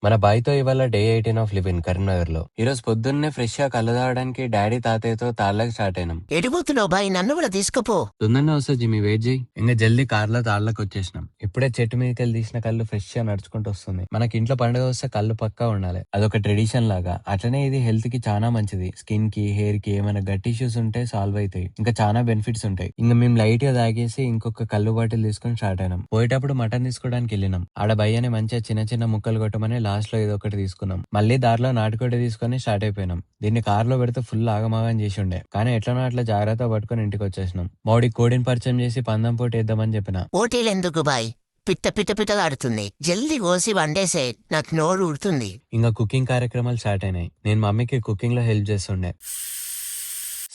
మన బాయ్తో ఇవాళ day 18 of living Karimnagar లో. ఈరోజు పొద్దున్నే ఫ్రెష్ గా కళ్ళు తాగడానికి డాడీ తాతయ్యతో తాళ్ళకి స్టార్ట్ అయినాం. ఎడిపోతున్నావు బాయ్, నన్ను కూడా తీసుకుపో. తొందరనే వస్తా జిమ్మి, వెయిట్ చేయి. ఇంకా జల్దీ కార్లో తాళ్ళకి వచ్చేసినాం. ఇప్పుడే చెట్టు మీదకి వెళ్ళి తీసిన కళ్ళు ఫ్రెష్ గా నడుచుకుంటూ వస్తుంది. మనకి ఇంట్లో పండుగ వస్తే కళ్ళు పక్కా ఉండాలి, అదొక ట్రెడిషన్ లాగా. అట్లనే ఇది హెల్త్ కి చాలా మంచిది. స్కిన్ కి, హెయిర్ కి ఏమైనా గట్ ఇష్యూస్ ఉంటే సాల్వ్ అవుతాయి. ఇంకా చాలా బెనిఫిట్స్ ఉంటాయి. ఇంకా మేము లైట్ గా తాగేసి ఇంకొక కళ్ళు బాటిల్ తీసుకొని స్టార్ట్ అయినాం. పోయేటప్పుడు మటన్ తీసుకోవడానికి వెళ్ళినాం. ఆడ భయ్యని మంచిగా చిన్న చిన్న ముక్కలు కొట్టమని లాస్ట్ లో ఏదో ఒకటి తీసుకున్నాం. మళ్ళీ దారిలో నాటుకోడి తీసుకొని స్టార్ట్ అయిపోయినాం. దీన్ని కార్లో పెడితే ఫుల్ ఆగమాగం చేసి ఉండే, కానీ ఎట్లనో అట్లా జాగ్రత్త పట్టుకుని ఇంటికి వచ్చేసినాం. మౌడి కోడిని పరిచయం చేసి పందెం పోటీ వేద్దామని చెప్పిన. పోటీలు ఎందుకు బాయ్, పిట్ట పిట్ట పిట్టలాడుతుంది. జల్దీ కోసి వండేసే, నాకు నోరు ఉడుతుంది. ఇంకా కుకింగ్ కార్యక్రమాలు స్టార్ట్ అయినాయి. నేను మమ్మీకి కుకింగ్ లో హెల్ప్ చేస్తుండే.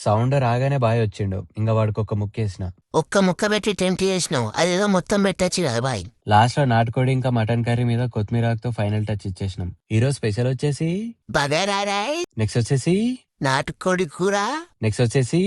సౌండ్ రాగానే బాయ్ వచ్చిండు. ఇంకా వాడికి ఒక ముక్కేసిన. ఒక్క ముక్క పెట్టి టెంప్ట్ చేసినావు, అదేదో మొత్తం పెట్టచ్చు కదా బాయ్. లాస్ట్ లో నాటుకోడి ఇంకా మటన్ కర్రీ మీద కొత్తిమీరతో ఫైనల్ టచ్ ఇచ్చేసినాం. ఈ రోజు స్పెషల్ వచ్చేసి బగారాయ్, నెక్స్ట్ వచ్చేసి నాటుకోడి కూర, నెక్స్ట్ వచ్చేసి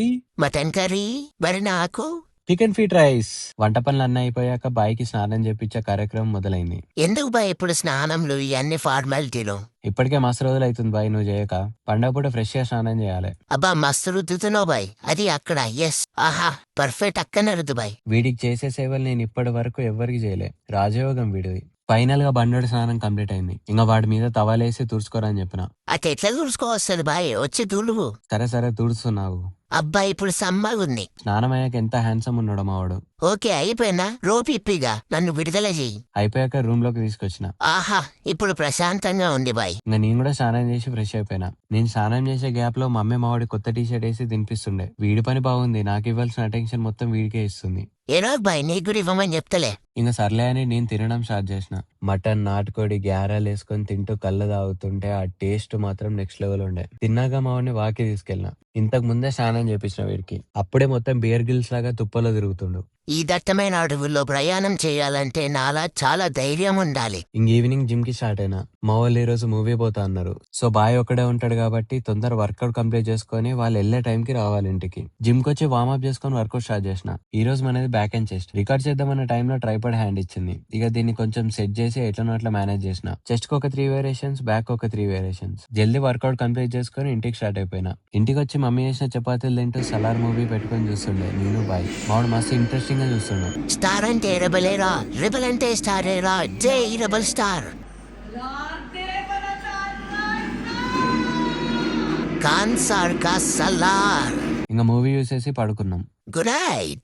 మటన్ కర్రీ, మరి నాకు చికెన్ ఫీట్ రైస్. వంట పనులు అన్నీ అయిపోయాక బాయ్కి స్నానం చేపించే కార్యక్రమం మొదలైంది. ఎందుకు బాయ్ ఇప్పుడు స్నానంలో ఇవన్నీ ఫార్మాలిటీలు? ఇప్పటికే మస్తు రోజులు అవుతుంది బాయ్ నువ్వు చేయక. పండగ పూట ఫ్రెష్ గా స్నానం చేయాలి. అబ్బా మస్తు రుద్దుతున్నావు బాయ్, అది అక్కడ. ఎస్, ఆహా, పర్ఫెక్ట్ అక్కనే రుద్దు బాయ్. వీడికి చేసే సేవలు నేను ఇప్పటి వరకు ఎవ్వరికి చేయలే. రాజయోగం వీడిది. ఫైనల్ గా బండోడి స్నానం కంప్లీట్ అయింది. ఇంకా వాడి మీద తవాలేసి తుడుచుకోరని చెప్పిన. అది ఎట్లా తుడుచుకోవస్తుంది బాయ్, వచ్చి తుడువు. సరే సరే తుడుస్తున్నావు. అబ్బా ఇప్పుడు సమ్మగుంది. స్నానం అయ్యాక ఎంత హ్యాండ్సమ్ ఉన్నాడు మావాడు. ఓకే అయిపోయినా, రోపు ఇప్పిగా నన్ను విడుదల చెయ్యి. అయిపోయాక రూమ్ లోకి తీసుకొచ్చిన. ఆహా, ఇప్పుడు ప్రశాంతంగా ఉంది బాయ్. ఇంకా నేను కూడా స్నానం చేసి ఫ్రెష్ అయిపోయినా. నేను స్నానం చేసే గ్యాప్ లో మమ్మీ మావాడి కొత్త టీ షర్ట్ వేసి తినిపిస్తుండే. వీడి పని బాగుంది, నాకు ఇవ్వాల్సిన అటెన్షన్ మొత్తం వీడికే ఇస్తుంది. ఏదో బాయ్, నీకు కూడా ఇవ్వమని చెప్తలే. ఇంకా సర్లే అని నేను తినడం స్టార్ట్ చేసిన. మటన్, నాటుకోడి గ్యారాలు వేసుకొని తింటూ కళ్ళు తాగుతుంటే ఆ టేస్ట్ మాత్రం నెక్స్ట్ లెవెల్ ఉండే. తిన్నాక మావాడిని వాకి తీసుకెళ్ళిన. ఇంతకు ముందే స్నానం చేపించిన వీడికి. అప్పుడే మొత్తం బియర్ గిల్స్ లాగా తుప్పలో తిరుగుతుండు. ఈ దట్టమైన అడవుల్లో ప్రయాణం చేయాలంటే నాలా చాలా ధైర్యం ఉండాలి. ఇంక ఈవినింగ్ జిమ్ కి స్టార్ట్ అయినా. మా వాళ్ళు ఈ రోజు మూవీ పోతా అన్నారు. సో బాయ్ ఒక్కడే ఉంటాడు కాబట్టి తొందర వర్కౌట్ కంప్లీట్ చేసుకుని వాళ్ళు వెళ్లే టైం కి రావాలి ఇంటికి. జిమ్ కి వచ్చి వార్మప్ చేసుకుని వర్కౌట్ స్టార్ట్ చేసిన. ఈ రోజు మనది బ్యాక్ అండ్ చెస్ట్. రికార్డ్ చేద్దామన్న టైంలో ట్రైపాడ్ హ్యాండ్ ఇచ్చింది. ఇక దీన్ని కొంచెం సెట్ చేసి ఎట్లనో అట్లా మేనేజ్ చేసిన. చెస్ట్ కి ఒక 3 వేరియేషన్స్, బ్యాక్ ఒక 3 వేరియేషన్స్. జల్దీ వర్కౌట్ కంప్లీట్ చేసుకుని ఇంటికి స్టార్ట్ అయిపోయినా. ఇంటికి వచ్చి మమ్మీ చేసిన చపాతీలు తింటూ సలార్ మూవీ పెట్టుకుని చూస్తుండే నేను బాయ్. మావాడు మస్తు ఇంట్రెస్టింగ్ గా చూస్తుండే. స్టార్ అంటే రెబలేరా, రెబల్ అంటే స్టారేరా. జై రెబల్ స్టార్. కాన్సార్ కా సలార్. ఇంకా మూవీ చూసేసి పడుకున్నాం. Good night.